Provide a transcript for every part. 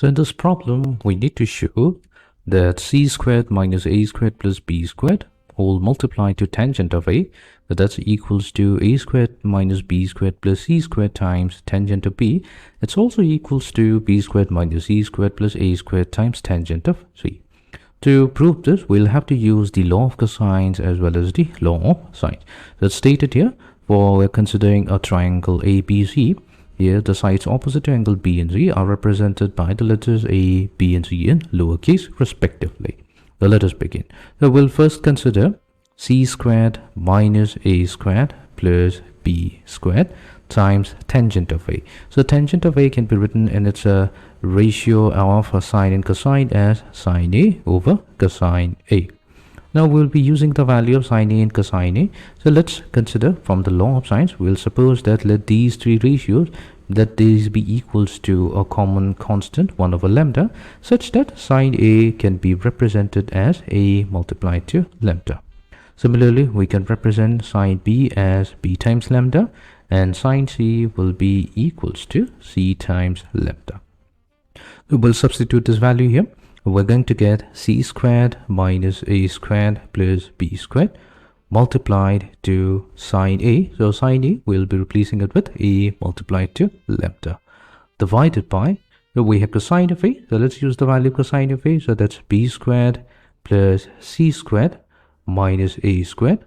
So in this problem, we need to show that c squared minus a squared plus b squared all multiplied to tangent of a, that's equals to a squared minus b squared plus c squared times tangent of b. It's also equals to b squared minus c squared plus a squared times tangent of c. To prove this, we'll have to use the law of cosines as well as the law of sines. That's stated here. We're considering a triangle ABC. Here, the sides opposite to angle B and C are represented by the letters A, B, and C in lowercase respectively. So let us begin. So we'll first consider c squared minus a squared plus b squared times tangent of a. So tangent of a can be written in its ratio of sine and cosine as sine a over cosine a. Now we'll be using the value of sine a and cosine a. So let's consider from the law of sines. We'll suppose that let these three ratios, that these be equals to a common constant 1 over lambda, such that sine a can be represented as a multiplied to lambda. Similarly, we can represent sine b as b times lambda, and sine c will be equals to c times lambda. We will substitute this value here. We're going to get c squared minus a squared plus b squared multiplied to sine a. So sine a, we'll be replacing it with a multiplied to lambda, divided by, so we have cosine of a. So let's use the value cosine of a. So that's b squared plus c squared minus a squared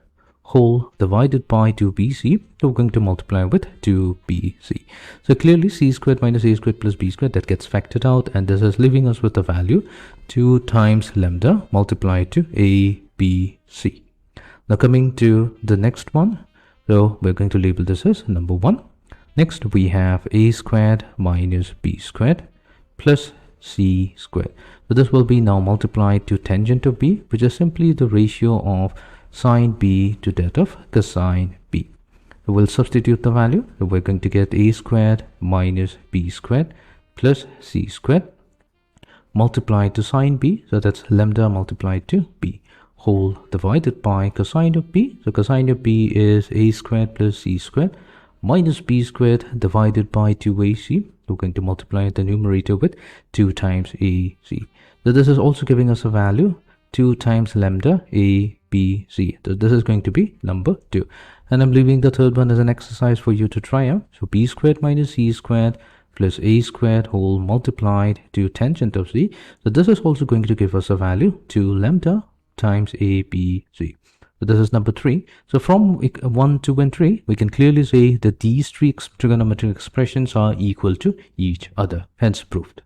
whole divided by 2bc. So we're going to multiply with 2bc. So clearly c squared minus a squared plus b squared, that gets factored out, and this is leaving us with the value 2 times lambda multiplied to abc. Now coming to the next one, so we're going to label this as number 1. Next we have a squared minus b squared plus c squared. So this will be now multiplied to tangent of b, which is simply the ratio of sine b to that of cosine b. So we'll substitute the value. So we're going to get a squared minus b squared plus c squared multiplied to sine b. So that's lambda multiplied to b whole divided by cosine of b. So cosine of b is a squared plus c squared minus b squared divided by 2ac. We're going to multiply the numerator with 2 times ac. So this is also giving us a value 2 times lambda abc. So this is going to be number 2. And I'm leaving the third one as an exercise for you to try out. So b squared minus c squared plus a squared whole multiplied to tangent of c. So this is also going to give us a value 2 lambda times abc. So this is number 3. So from 1, 2, and 3, we can clearly say that these three trigonometric expressions are equal to each other. Hence proved.